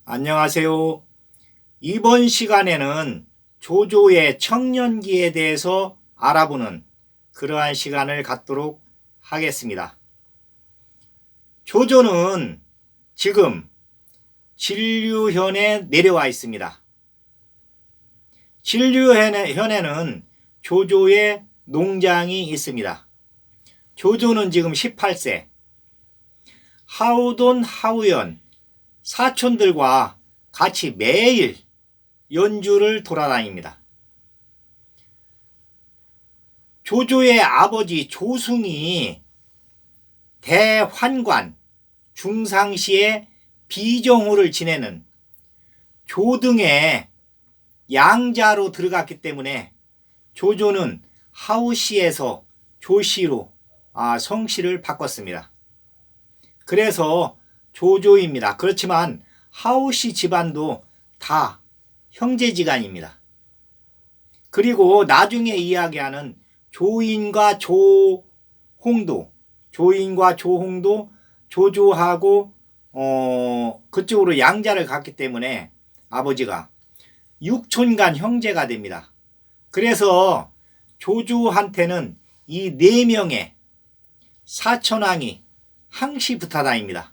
안녕하세요. 이번 시간에는 조조의 청년기에 대해서 알아보는 그러한 시간을 갖도록 하겠습니다. 조조는 지금 진류현에 내려와 있습니다. 진류현에는 조조의 농장이 있습니다. 조조는 지금 18세. 하우돈, 하우연 사촌들과 같이 매일 연주를 돌아다닙니다. 조조의 아버지 조승이 대환관 중상시에 비정호를 지내는 조등의 양자로 들어갔기 때문에 조조는 하우시에서 조시로 성씨를 바꿨습니다. 그래서 조조입니다. 그렇지만 하우시 집안도 다 형제지간입니다. 그리고 나중에 이야기하는 조인과 조홍도 조조하고 그쪽으로 양자를 갔기 때문에 아버지가 육촌간 형제가 됩니다. 그래서 조조한테는 이 4명의 사천왕이 항시 붙어 다닙니다.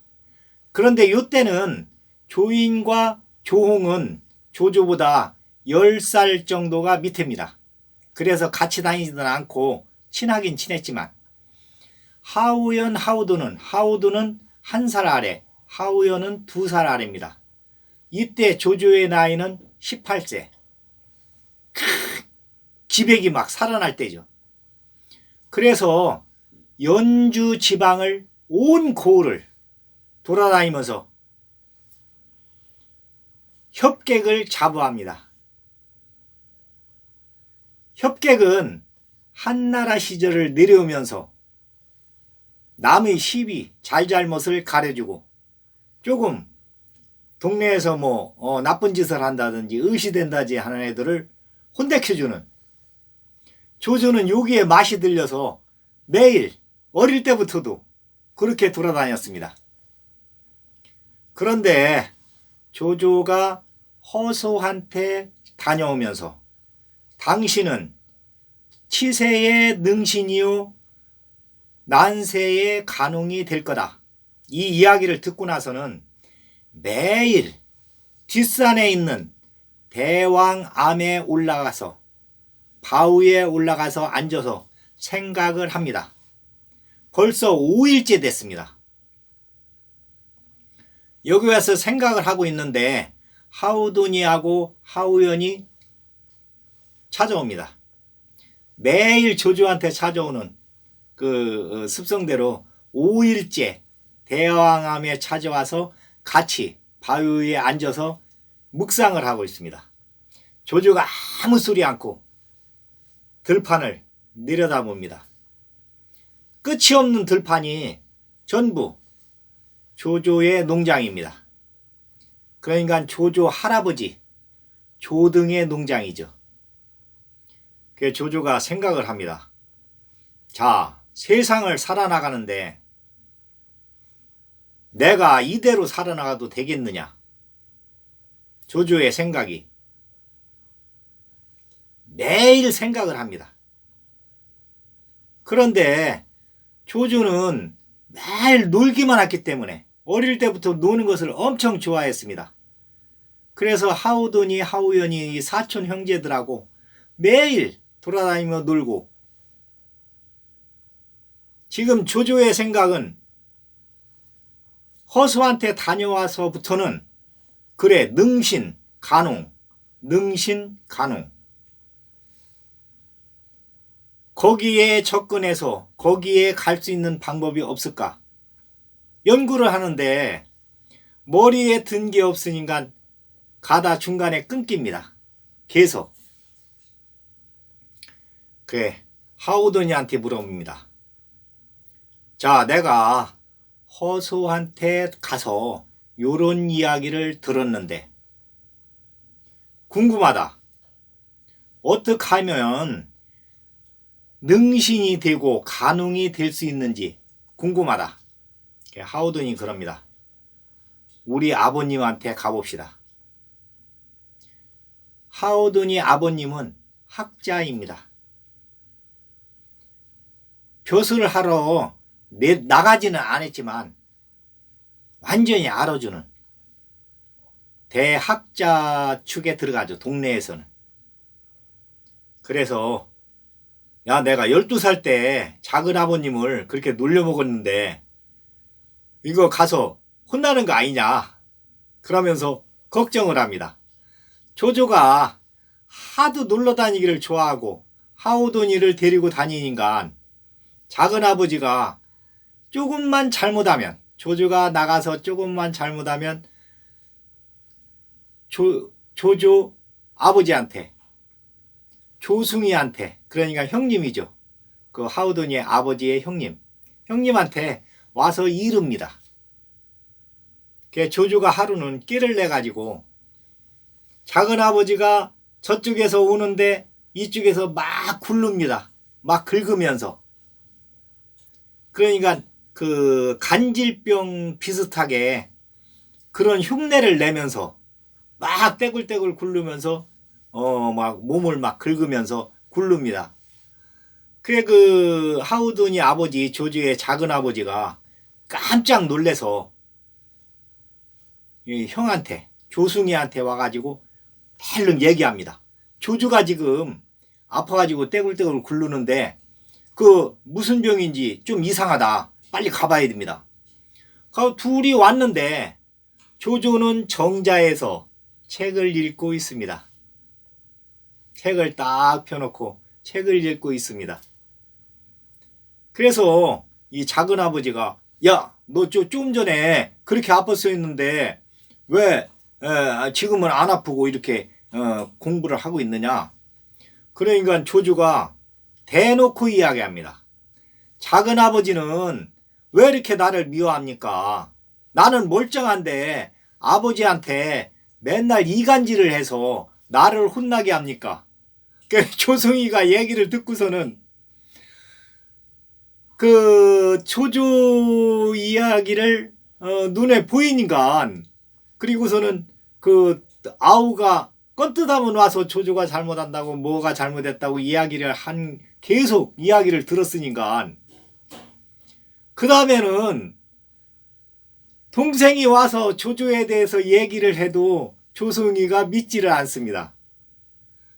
그런데 이때는 조인과 조홍은 조조보다 10살 정도가 밑입니다. 그래서 같이 다니지는 않고 친하긴 친했지만 하우연, 하우도는 1살 아래, 하우연은 2살 아래입니다. 이때 조조의 나이는 18세. 기백이 막 살아날 때죠. 그래서 연주 지방을 온 고을을 돌아다니면서 협객을 자부합니다. 협객은 한나라 시절을 내려오면서 남의 시비 잘잘못을 가려주고 조금 동네에서 나쁜 짓을 한다든지 의시된다지 하는 애들을 혼내켜주는 조조는 여기에 맛이 들려서 매일 어릴 때부터도 그렇게 돌아다녔습니다. 그런데 조조가 허소한테 다녀오면서 당신은 치세의 능신이요 난세의 간웅이 될 거다. 이 이야기를 듣고 나서는 매일 뒷산에 있는 대왕암에 올라가서 바위에 올라가서 앉아서 생각을 합니다. 벌써 5일째 됐습니다. 여기 와서 생각을 하고 있는데 하우돈이하고 하우연이 찾아옵니다. 매일 조조한테 찾아오는 그 습성대로 5일째 대왕암에 찾아와서 같이 바위 위에 앉아서 묵상을 하고 있습니다. 조조가 아무 소리 않고 들판을 내려다봅니다. 끝이 없는 들판이 전부 조조의 농장입니다. 그러니까 조조 할아버지 조등의 농장이죠. 그래서 조조가 생각을 합니다. 자, 세상을 살아나가는데 내가 이대로 살아나가도 되겠느냐? 조조의 생각이 매일 생각을 합니다. 그런데 조조는 매일 놀기만 했기 때문에 어릴 때부터 노는 것을 엄청 좋아했습니다. 그래서 하우돈이 하우연이 사촌 형제들하고 매일 돌아다니며 놀고 지금 조조의 생각은 허수한테 다녀와서부터는 그래 능신 간웅 거기에 접근해서 거기에 갈 수 있는 방법이 없을까 연구를 하는데 머리에 든 게 없으니까 가다 중간에 끊깁니다. 계속. 그래 하우돈이한테 물어봅니다. 자, 내가 허수한테 가서 요런 이야기를 들었는데 궁금하다. 어떻게 하면 능신이 되고 간웅이 될 수 있는지 궁금하다. 하우돈이 그럽니다. 우리 아버님한테 가봅시다. 하오든이 아버님은 학자입니다. 벼슬을 하러 나가지는 않았지만 완전히 알아주는 대학자 축에 들어가죠. 동네에서는. 그래서 야, 내가 12살 때 작은 아버님을 그렇게 놀려먹었는데 이거 가서 혼나는 거 아니냐 그러면서 걱정을 합니다. 조조가 하도 놀러 다니기를 좋아하고 하오돈이를 데리고 다니니까 작은 아버지가 조금만 잘못하면, 조조가 나가서 조금만 잘못하면 조조 아버지한테, 조승이한테, 그러니까 형님이죠. 그 하오돈이의 아버지의 형님한테 와서 이릅니다. 조조가 하루는 끼를 내가지고 작은 아버지가 저쪽에서 오는데 이쪽에서 막 굴릅니다. 막 긁으면서. 그러니까 그 간질병 비슷하게 그런 흉내를 내면서 막 떼굴떼굴 굴르면서 막 몸을 막 긁으면서 굴릅니다. 그래 그 하우든이 아버지 조조의 작은 아버지가 깜짝 놀래서 이 형한테 조승이한테 와가지고 헬름 얘기합니다. 조조가 지금 아파가지고 떼굴떼굴 굴르는데 그 무슨 병인지 좀 이상하다. 빨리 가봐야 됩니다. 둘이 왔는데 조조는 정자에서 책을 읽고 있습니다. 책을 딱 펴놓고 책을 읽고 있습니다. 그래서 이 작은 아버지가 야, 너 좀 전에 그렇게 아팠었는데 왜 지금은 안 아프고 이렇게 공부를 하고 있느냐. 그러니까 조조가 대놓고 이야기합니다. 작은 아버지는 왜 이렇게 나를 미워합니까? 나는 멀쩡한데 아버지한테 맨날 이간질을 해서 나를 혼나게 합니까? 조승이가 얘기를 듣고서는 그 조조 이야기를 눈에 보이니까, 그리고서는 그 아우가 껐뜻하면 와서 조조가 잘못한다고 뭐가 잘못했다고 이야기를 계속 이야기를 들었으니까 그 다음에는 동생이 와서 조조에 대해서 얘기를 해도 조승이가 믿지를 않습니다.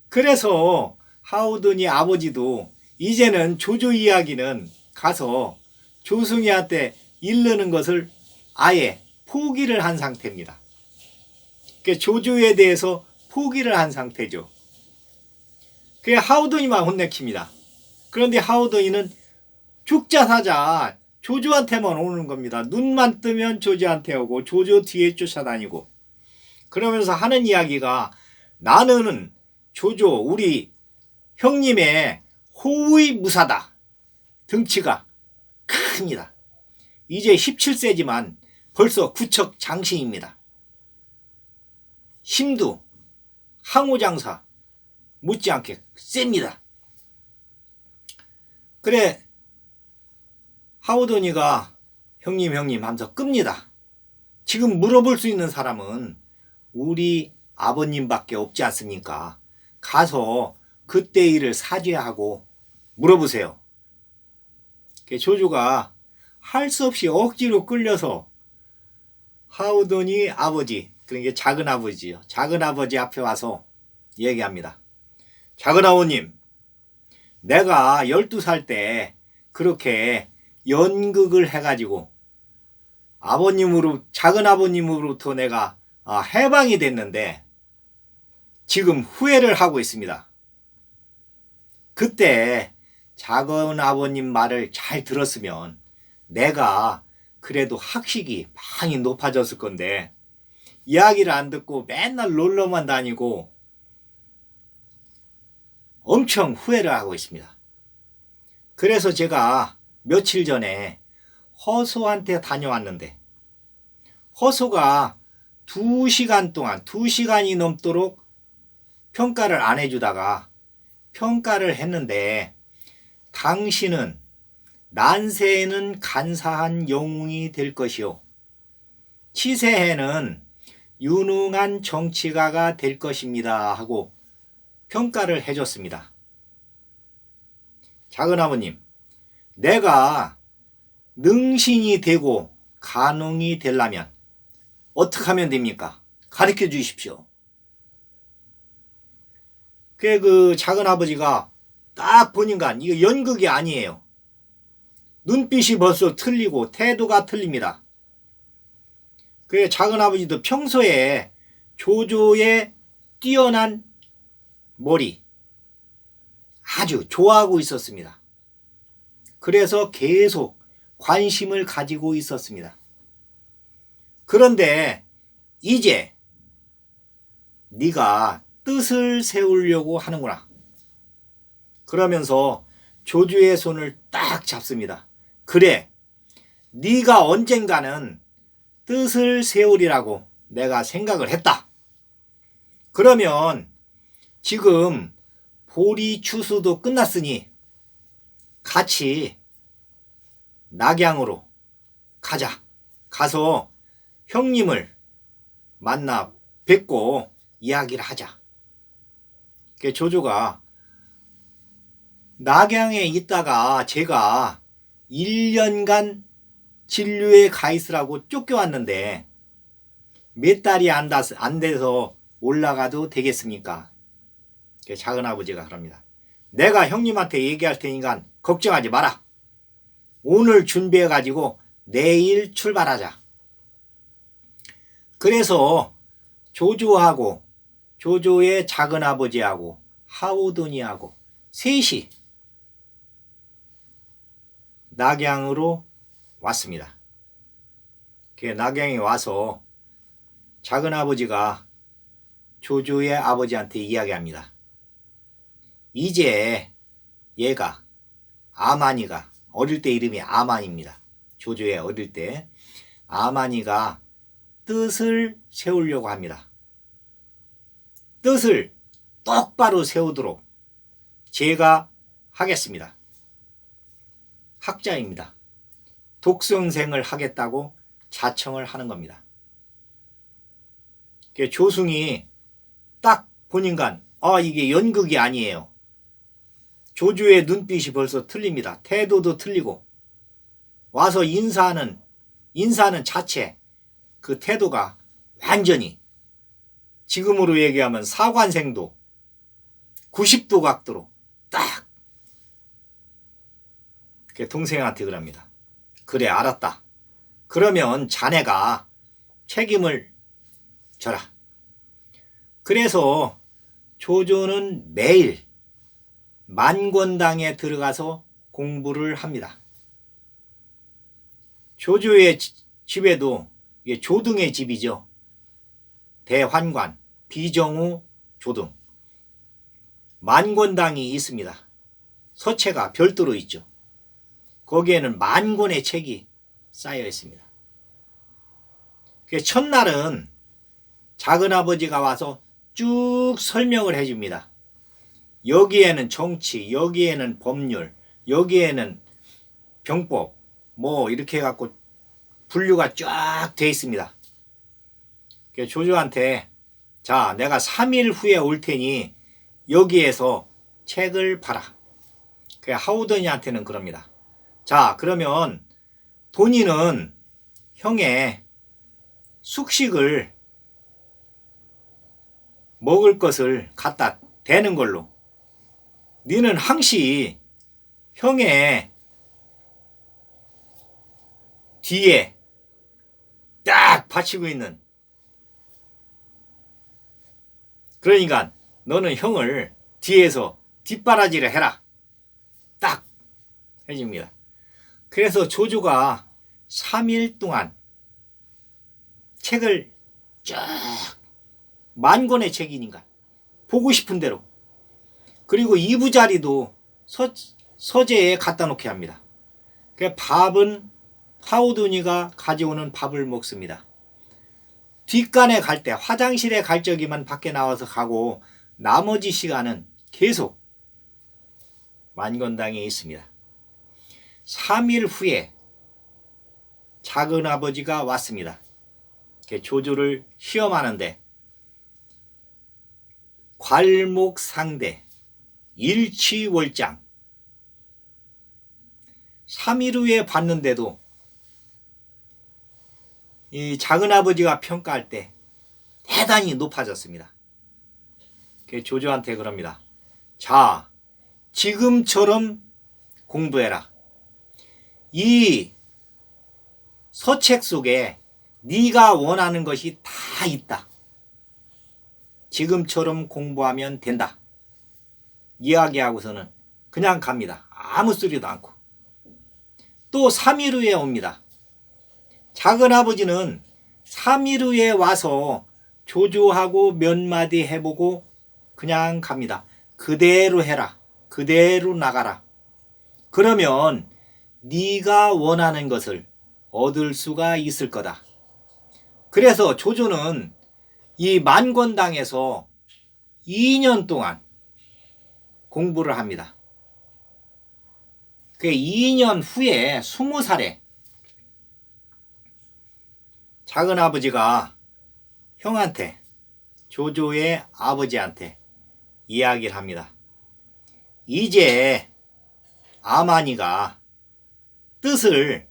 그래서 하오든이 아버지도 이제는 조조 이야기는 가서 조승이한테 이르는 것을 아예 포기를 한 상태입니다. 조조에 대해서 포기를 한 상태죠. 그게 하오든이만 혼내킵니다. 그런데 하오든이는 죽자 사자 조조한테만 오는 겁니다. 눈만 뜨면 조조한테 오고 조조 뒤에 쫓아다니고 그러면서 하는 이야기가 나는 조조 우리 형님의 호의 무사다. 등치가 큽니다. 이제 17세지만 벌써 구척 장신입니다. 힘도 항우장사 못지않게 셉니다. 그래 하오든이가 형님 하면서 끕니다. 지금 물어볼 수 있는 사람은 우리 아버님밖에 없지 않습니까? 가서 그때 일을 사죄하고 물어보세요. 조조가 할 수 없이 억지로 끌려서 하오든이 아버지, 그러니까 작은 아버지요. 작은 아버지 앞에 와서 얘기합니다. 작은 아버님, 내가 12살 때 그렇게 연극을 해가지고 작은 아버님으로부터 내가 해방이 됐는데 지금 후회를 하고 있습니다. 그때 작은 아버님 말을 잘 들었으면 내가 그래도 학식이 많이 높아졌을 건데 이야기를 안 듣고 맨날 놀러만 다니고 엄청 후회를 하고 있습니다. 그래서 제가 며칠 전에 허소한테 다녀왔는데 허소가 2시간 동안 2시간이 넘도록 평가를 안 해주다가 평가를 했는데 당신은 난세에는 간사한 영웅이 될 것이요 치세해는 유능한 정치가가 될 것입니다 하고 평가를 해줬습니다. 작은아버님, 내가 능신이 되고 간웅이 되려면 어떻게 하면 됩니까? 가르쳐 주십시오. 그 작은아버지가 딱 보니까 이거 연극이 아니에요. 눈빛이 벌써 틀리고 태도가 틀립니다. 그 작은아버지도 평소에 조조의 뛰어난 머리 아주 좋아하고 있었습니다. 그래서 계속 관심을 가지고 있었습니다. 그런데 이제 네가 뜻을 세우려고 하는구나. 그러면서 조조의 손을 딱 잡습니다. 그래, 네가 언젠가는 뜻을 세우리라고 내가 생각을 했다. 그러면 지금 보리 추수도 끝났으니 같이 낙양으로 가자. 가서 형님을 만나 뵙고 이야기를 하자. 조조가 낙양에 있다가 제가 1년간 진료에 가 있으라고 쫓겨왔는데 몇 달이 안 돼서 올라가도 되겠습니까? 작은아버지가 그럽니다. 내가 형님한테 얘기할 테니까 걱정하지 마라. 오늘 준비해가지고 내일 출발하자. 그래서 조조하고 조조의 작은아버지하고 하오돈이하고 셋이 낙양으로 왔습니다. 낙양에 와서 작은아버지가 조조의 아버지한테 이야기합니다. 이제 얘가 아만이가 어릴 때 이름이 아만입니다. 조조의 어릴 때 아만이가 뜻을 세우려고 합니다. 뜻을 똑바로 세우도록 제가 하겠습니다. 학자입니다. 독성생을 하겠다고 자청을 하는 겁니다. 조승이 딱 보니까 이게 연극이 아니에요. 조조의 눈빛이 벌써 틀립니다. 태도도 틀리고 와서 인사하는 자체 그 태도가 완전히 지금으로 얘기하면 사관생도 90도 각도로 딱 동생한테 그럽니다. 그래, 알았다. 그러면 자네가 책임을 져라. 그래서 조조는 매일 만권당에 들어가서 공부를 합니다. 조조의 집에도 이게 조등의 집이죠. 대환관, 비정우, 조등. 만권당이 있습니다. 서체가 별도로 있죠. 거기에는 만권의 책이 쌓여 있습니다. 첫날은 작은아버지가 와서 쭉 설명을 해줍니다. 여기에는 정치, 여기에는 법률, 여기에는 병법, 이렇게 해갖고 분류가 쫙 돼 있습니다. 조조한테 자, 내가 3일 후에 올 테니 여기에서 책을 봐라. 하우더니한테는 그럽니다. 자, 그러면 돈이는 형의 숙식을 먹을 것을 갖다 대는 걸로, 너는 항시 형의 뒤에 딱 받치고 있는, 그러니까 너는 형을 뒤에서 뒷바라지를 해라. 딱 해줍니다. 그래서 조조가 3일 동안 책을 쫙, 만권의 책이니까 보고 싶은 대로, 그리고 이부자리도 서재에 갖다 놓게 합니다. 밥은 하우돈이가 가져오는 밥을 먹습니다. 뒷간에 갈 때, 화장실에 갈 적이면 밖에 나와서 가고 나머지 시간은 계속 만권당에 있습니다. 3일 후에 작은아버지가 왔습니다. 조조를 시험하는데 괄목상대 일취월장 3일 후에 봤는데도 이 작은아버지가 평가할 때 대단히 높아졌습니다. 조조한테 그럽니다. 자, 지금처럼 공부해라. 이 서책 속에 네가 원하는 것이 다 있다. 지금처럼 공부하면 된다. 이야기하고서는 그냥 갑니다. 아무 소리도 않고. 또 3일 후에 옵니다. 작은아버지는 3일 후에 와서 조조하고 몇 마디 해보고 그냥 갑니다. 그대로 해라. 그대로 나가라. 그러면 네가 원하는 것을 얻을 수가 있을 거다. 그래서 조조는 이 만권당에서 2년 동안 공부를 합니다. 그 2년 후에 20살에 작은아버지가 형한테, 조조의 아버지한테 이야기를 합니다. 이제 아만이가 뜻을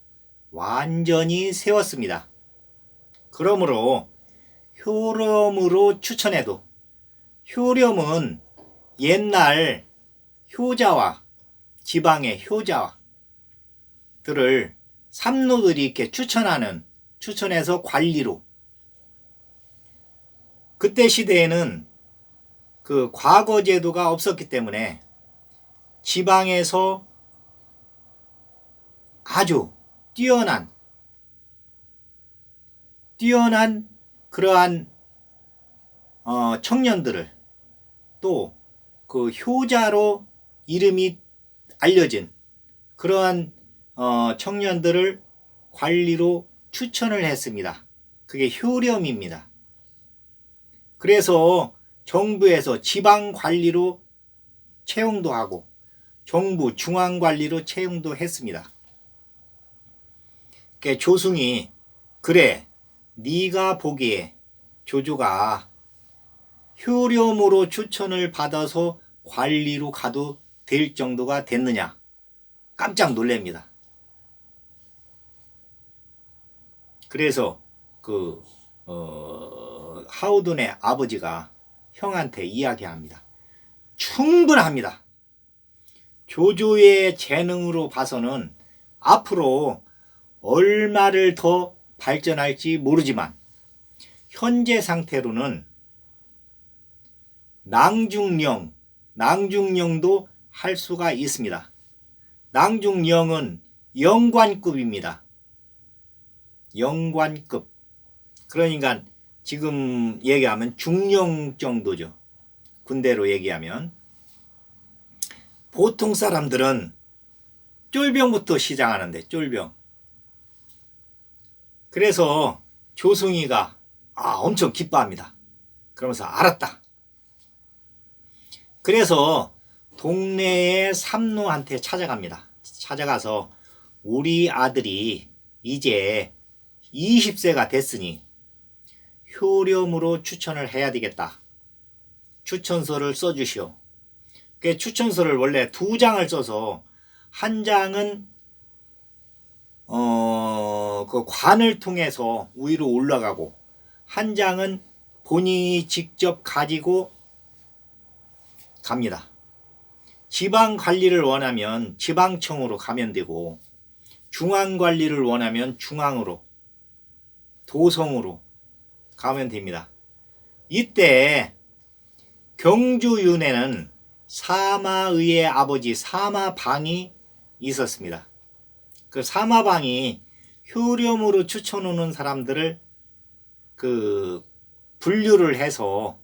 완전히 세웠습니다. 그러므로 효렴으로 추천해도, 효렴은 옛날 효자와 지방의 효자들을 삼노들이 이렇게 추천해서 관리로, 그때 시대에는 그 과거 제도가 없었기 때문에 지방에서 아주 뛰어난 그러한 청년들을, 또 그 효자로 이름이 알려진 그러한 청년들을 관리로 추천을 했습니다. 그게 효렴입니다. 그래서 정부에서 지방 관리로 채용도 하고 정부 중앙 관리로 채용도 했습니다. 조승이 그래, 네가 보기에 조조가 효렴으로 추천을 받아서 관리로 가도 될 정도가 됐느냐? 깜짝 놀랍니다. 그래서 하우돈의 아버지가 형한테 이야기합니다. 충분합니다. 조조의 재능으로 봐서는 앞으로 얼마를 더 발전할지 모르지만 현재 상태로는 낭중령도 할 수가 있습니다. 낭중령은 영관급입니다. 영관급. 그러니까 지금 얘기하면 중령 정도죠. 군대로 얘기하면. 보통 사람들은 쫄병부터 시작하는데, 쫄병. 그래서 조승이가 엄청 기뻐합니다. 그러면서 알았다. 그래서 동네의 삼노한테 찾아갑니다. 찾아가서 우리 아들이 이제 20세가 됐으니 효렴으로 추천을 해야 되겠다. 추천서를 써주시오. 그 추천서를 원래 2장을 써서 한 장은 그 관을 통해서 위로 올라가고 한 장은 본인이 직접 가지고 갑니다. 지방 관리를 원하면 지방청으로 가면 되고, 중앙 관리를 원하면 중앙으로, 도성으로 가면 됩니다. 이때 경주윤회는 사마의의 아버지 사마방이 있었습니다. 그 사마방이 효렴으로 추천오는 사람들을 분류를 해서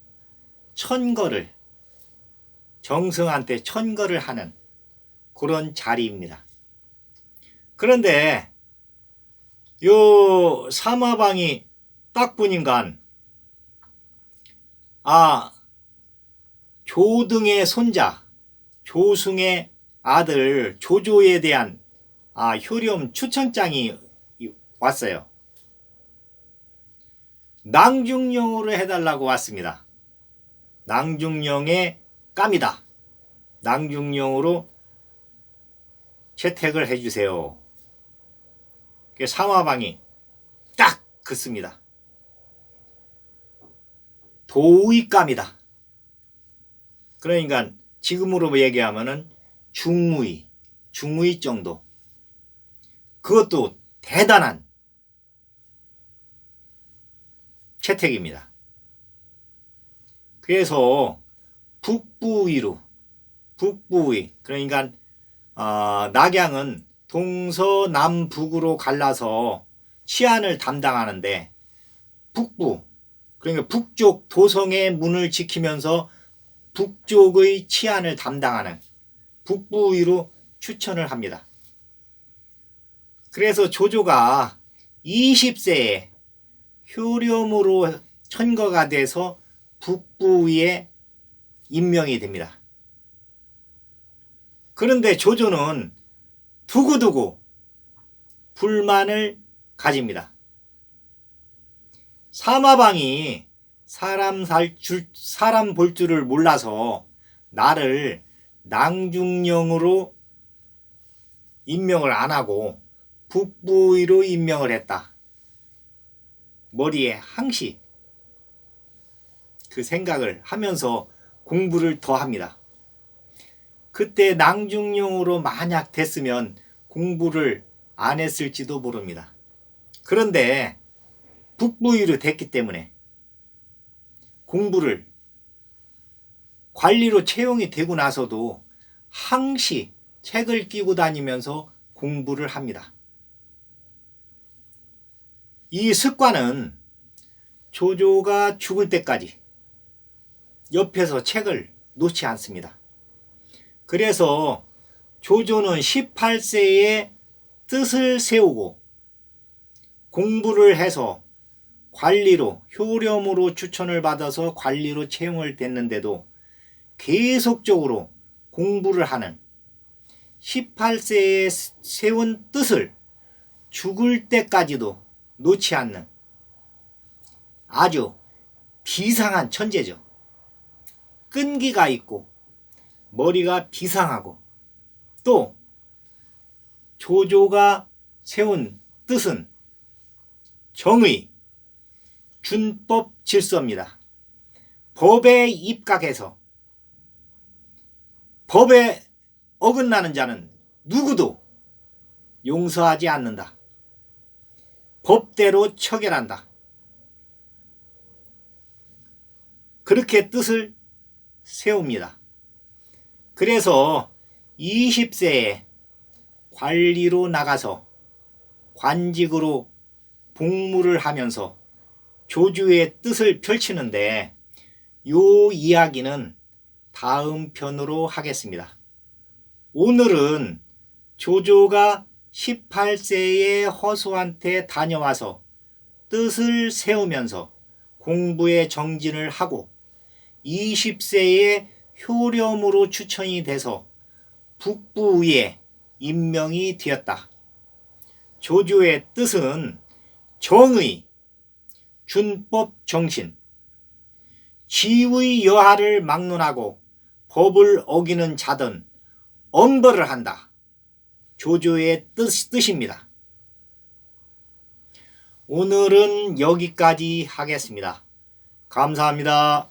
천거를, 정승한테 천거를 하는 그런 자리입니다. 그런데 요 사마방이 딱 보니까 조등의 손자, 조승의 아들 조조에 대한 효렴 추천장이 왔어요. 낭중령으로 해달라고 왔습니다. 낭중령의 깜이다. 낭중령으로 채택을 해주세요. 사마방이 딱 긋습니다. 도의감이다. 그러니까 지금으로 얘기하면은 중의 정도. 그것도 대단한 채택입니다. 그래서 북부의로, 북부의, 그러니까 낙양은 동서남북으로 갈라서 치안을 담당하는데, 북부, 그러니까 북쪽 도성의 문을 지키면서 북쪽의 치안을 담당하는 북부의로 추천을 합니다. 그래서 조조가 20세에 효렴으로 천거가 돼서 북부의에 임명이 됩니다. 그런데 조조는 두고두고 불만을 가집니다. 사마방이 사람 볼 줄을 몰라서 나를 낭중령으로 임명을 안 하고 북부의로 임명을 했다. 머리에 항시 그 생각을 하면서 공부를 더 합니다. 그때 낭중령으로 만약 됐으면 공부를 안 했을지도 모릅니다. 그런데 북부의로 됐기 때문에 공부를 관리로 채용이 되고 나서도 항시 책을 끼고 다니면서 공부를 합니다. 이 습관은 조조가 죽을 때까지 옆에서 책을 놓지 않습니다. 그래서 조조는 18세에 뜻을 세우고 공부를 해서 관리로, 효렴으로 추천을 받아서 관리로 채용을 됐는데도 계속적으로 공부를 하는, 18세에 세운 뜻을 죽을 때까지도 놓지 않는 아주 비상한 천재죠. 끈기가 있고 머리가 비상하고, 또 조조가 세운 뜻은 정의, 준법 질서입니다. 법에 입각해서 법에 어긋나는 자는 누구도 용서하지 않는다. 법대로 처결한다. 그렇게 뜻을 세웁니다. 그래서 20세에 관리로 나가서 관직으로 복무를 하면서 조조의 뜻을 펼치는데, 요 이야기는 다음 편으로 하겠습니다. 오늘은 조조가 18세에 허수한테 다녀와서 뜻을 세우면서 공부에 정진을 하고 20세에 효렴으로 추천이 돼서 북부의에 임명이 되었다. 조조의 뜻은 정의, 준법 정신, 지의 여하를 막론하고 법을 어기는 자든 엄벌을 한다. 조조의 뜻입니다. 오늘은 여기까지 하겠습니다. 감사합니다.